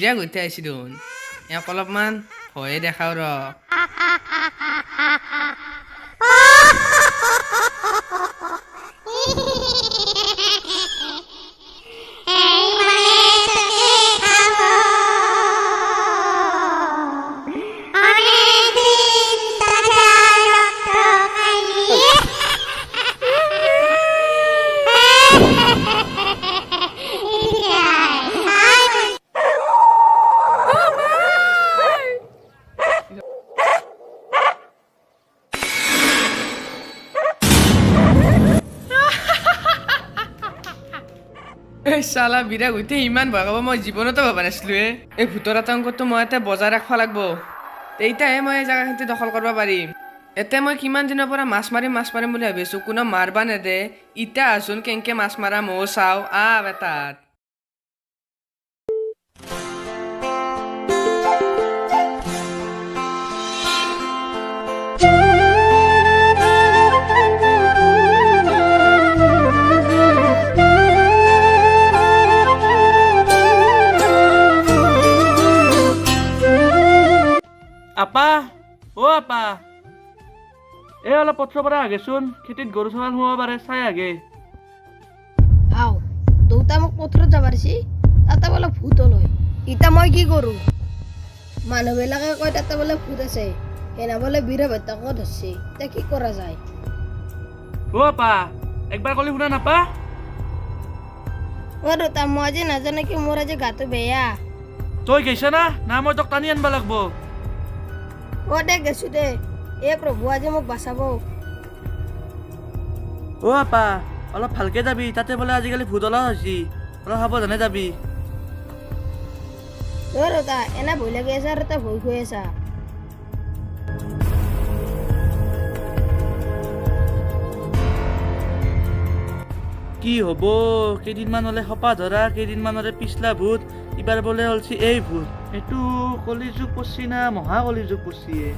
বিৰাগ উঠি আহিছি দেখোন ইয়াক অলপমান ভয়ে দেখাও ৰ শালা বিৰাগ উঠি ইমান ভয় খাব মই জীৱনতো ভবা নাছিলো এই ভূতৰ আতংকটো মই ইয়াতে বজাই ৰাখিব লাগিব তেতিয়াহে মই এই জেগাখিনি দখল কৰিব পাৰিম এতিয়া মই কিমান দিনৰ পৰা মাছ মাৰিম বুলি ভাবি আছো কোনো মাৰবা নেদে ইটা আছোন কেনেকে মাছ মাৰা ময়ো চাওঁ বেটাত আপা আপা এই অলপ পথৰ পৰা আগেচোন খেতিত গৰু ছাগল সোমাব পাৰে চাই আগে আও দেউতা মোক পথাৰত যাব দিছি তাতে বোলে ভূত লয় ইতা মই কি কৰোঁ মানুহবিলাকে কয় তাতে বোলে ভূত আছে এনে বোলে বীৰভদ্ৰকো ধৰছি এতিয়া কি কৰা যায় আপা একবাৰ ক'লে শুনা নাপা দেউতা মই আজি নাজানো কি মোৰ আজি গাটো বেয়া তই গৈছা না মই তোক টানি আনবা লাগব দে গেছো দে এ প্ৰভু আজি মোক বাচাব আপা অলপ ভালকে যাবি তাতে বোলে আজিকালি ভূত ওলোৱা হৈছে অলপ সাৱধানে যাবি দেউতা এনে ভয় লাগি আছে আৰু তই ভয় খুৱাই আছা কি হ'ব কেইদিনমান হ'লে সপা ধৰা কেইদিনমান হ'লে পিছলা ভূত এইবাৰ বোলে হ'লছি এই ভূত এইটো কলিযুগ পৰছি না মহা কলিযুগ পৰছিয়ে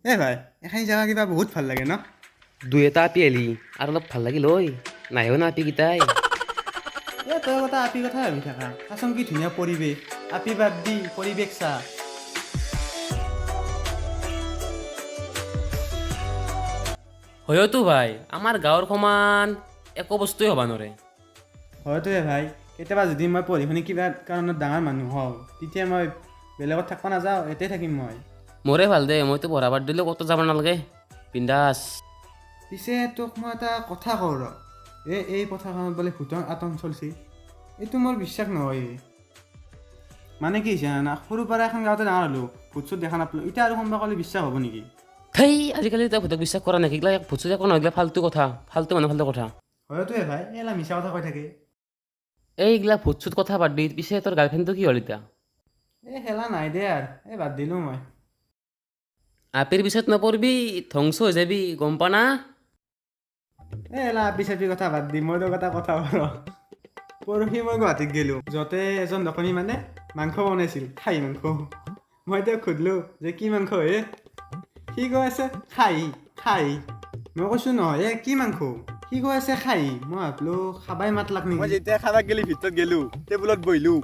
ভাই এখানি জায়গা কিবা বহুত ভাল লাগে ন দুই এটা আপি এলি আৰু অলপ ভাল লাগিল ঐ নাইও না আপি কেইটাই তই কথা আপি কথা ভাবি থাকা আচোন কি ধুনীয়া পৰিৱেশ আপি বাদ দি পৰিৱেশ চা হয়তো ভাই আমাৰ গাঁৱৰ সমান একো বস্তুৱে হ'ব নোৱাৰে হয়তো ভাই কেতিয়াবা যদি মই পঢ়ি শুনি কিবা কাৰণত ডাঙৰ মানুহ হওঁ তেতিয়া মই বেলেগত থাকিব নাযাওঁ ইয়াতে থাকিম মই মোৰে ভাল দে মইতো পঢ়া বাদ দিলেও ক'তো যাব নালাগে বিন্দাছ পিছে তোক মই এটা কথা কওঁ ৰ এই পথাৰখনত বোলে ভূতৰ আতংক চলিছে এইটো মোৰ বিশ্বাস নহয় মানে কি হৈছে জানা সৰুৰ পৰা এখন গাঁৱতে ডাঙৰ হ'লোঁ ভূত চুত দেখা নাপালোঁ এতিয়া আৰু কোনোবা ক'লে বিশ্বাস হ'ব নেকি সেই আজিকালি তই ভূতক বিশ্বাস কৰা নেকি এইগিলা ভূত চুত একো নহয় ফাল্টু কথা ফাল্টু মানুহ ফাল্টু কথা হয়তো ভাই এইলা মিছা কথা কৈ থাকে এইগিলা ভূত চুত কথা বাদ দি পিছে তোৰ গাৰ্লফ্ৰেণ্ডটো কি হ'ল এতিয়া হেলা নাই দে আৰু বাদ দিলোঁ মই আপিৰ পিছত নপৰিবি ধ্বংস হৈ যাবি গম পা না এলা আপি চাপি কথা বাদ দি মই তোক এটা কথা কওঁ পৰহি মই গুৱাহাটীত গ'লোঁ য'তে এজন দোকানী মানে মাংস বনাইছিল খাহী মাংস মই তেওঁক সুধিলোঁ যে কি মাংস সি কৈ আছে খাহী মই কৈছোঁ নহয় কি মাংস সি কৈ আছে খাহী মই ভাবিলোঁ খাবাই মাত লাগ নেকি মই যেতিয়া খাবা গেলি ভিতৰত গেলোঁ টেবুলত বহিলোঁ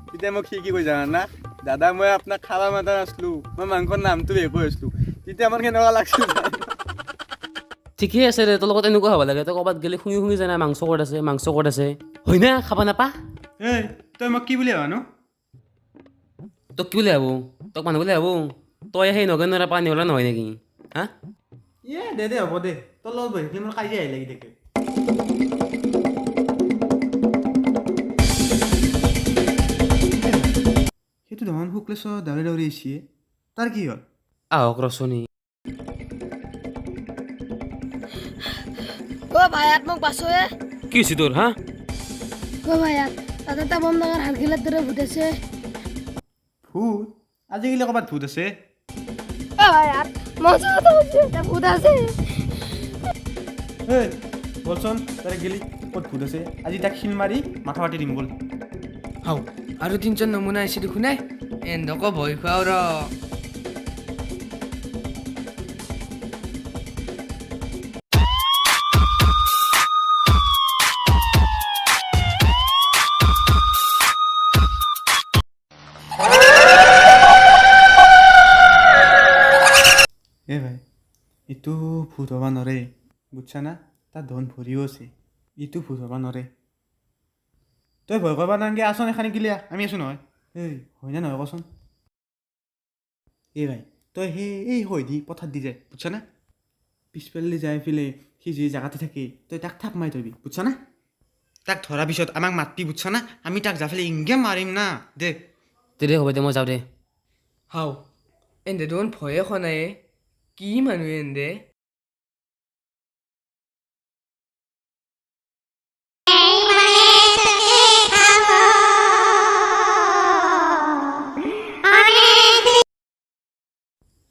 তেতিয়া মোক সি কি কৈ জানা না দাদা মই আপোনাক খাবা মাতা নাছিলোঁ মই মাংসৰ নামটো কৈ আছিলোঁ তেতিয়া আমাৰ কেনেকুৱা লাগছিল ঠিকেই আছে দে তোৰ লগত এনেকুৱা হ'ব লাগে তই ক'ৰবাত গ'লে শুঙি শুঙি জানা মাংস ক'ত আছে হয় না খাব নাপা তই মোক কি বুলি ভাবানো তোক কি বুলি ভাবো তোক মানুহ বুলি ভাবো তই সেই নগেনৰ পানী ওলা নহয় নেকি হা দে হ'ব দে তোৰ লগত বহি মোৰ কাজিয়া আহি লাগি থাকে সেইটো দেখোন শুক্লেশ্বৰ দাউৰি আহিছে তাৰ কি হ'ল আহক ৰচনী ভাই মোক বাচোৱে কি হৈছে তোৰ হা ও ভাইয়া তাতে এটা বম ডাঙৰ হালখিলাৰ দৰে ভূত আছে ভূত আজিকালি ক'ৰবাত ভূত আছে ও ভাইয়া মজা কথা বলছি এটা ভূত আছে এই বলচোন তাৰে গেলি ক'ত ভূত আছে আজি তাক শিল মাৰি মাথা পাতি দিম বল হাও আৰু তিনিজন নমুনা আহিছে দেখোন নাই এন্দক ভয় খুৱাও ৰ এ ভাই ইটো ভূত হ'ব নৰে বুজছা না তাৰ ধন ভৰিও আছে ইটো ভূত হ'ব নৰে তই ভয় কৰিব নালাগে আছোন এখানি গিলিয়া আমি আছো নহয় এই হয়নে নহয় কচোন এই ভাই তই এই হৈ দি পথাৰ দি যায় বুজছা না পিছফালে যাই পেলাই সি যি জেগাতে থাকে তই তাক থাপ মাৰি থবি বুজছা না তাক ধৰাৰ পিছত আমাক মাতি বুজছা না আমি তাক যাফালে ইংগে মাৰিম না দে দে হ'ব দে মই যাওঁ দে হাও এন্দে দেখোন ভয়ে খনায়ে কি মানুহে এন্দে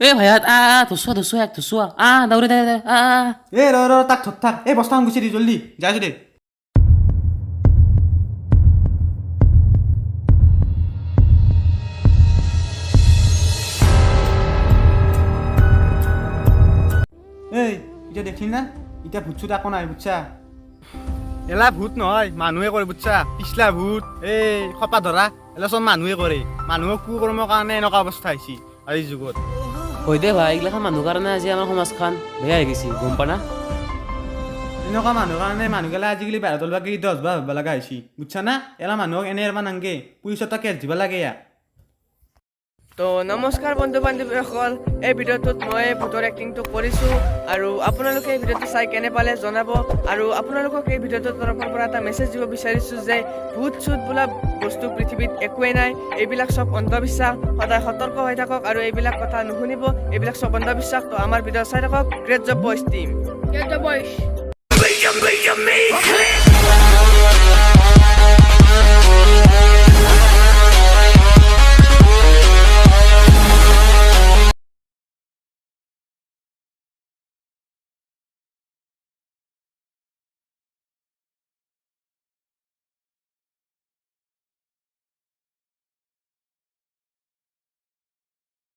এ ভাইয়াত ধচোৱা দৌৰে দে এ ৰ তাক ধৰ থাক এই বস্তাখন গুচি দি জল্দি যাইছো দে এই এতিয়া দেখিলি না এতিয়া ভূত চুত আকৌ নাই বুজছা এলা ভূত নহয় মানুহে কৰে বুজছা পিছলা ভূত এই খপা ধৰা এলা চব মানুহে কৰে মানুহক কুকৰ্মৰ কাৰণে এনেকুৱা অৱস্থা হৈছে আজিৰ যুগত হৈ দে ভাই এইগিলাখান মানুহৰ কাৰণে আজি আমাৰ সমাজখন বেয়া হৈ গৈছে গম পা না এনেকুৱা মানুহৰ কাৰণে মানুহগিলা আজিকালি বাহিৰত ওলাব 10 বাৰ ভাবিব লগা হৈছে বুজছা না এলা মানুহক এনে এৰবা নাংগে পুলিচত কেছ দিব লাগে ইয়াক তো নমস্কাৰ বন্ধু বান্ধৱীসকল এই ভিডিঅ'টোত মই ভূতৰ এক্টিংটো কৰিছোঁ আৰু আপোনালোকে এই ভিডিঅ'টো চাই কেনে পালে জনাব আৰু আপোনালোকক এই ভিডিঅ'টোৰ তৰফৰ পৰা এটা মেছেজ দিব বিচাৰিছোঁ যে ভূত চুত বোলা বস্তু পৃথিৱীত একোৱেই নাই এইবিলাক চব অন্ধবিশ্বাস সদায় সতৰ্ক হৈ থাকক আৰু এইবিলাক কথা নুশুনিব এইবিলাক চব অন্ধবিশ্বাস তো আমাৰ ভিডিঅ' চাই থাকক great job boys team Get the boys.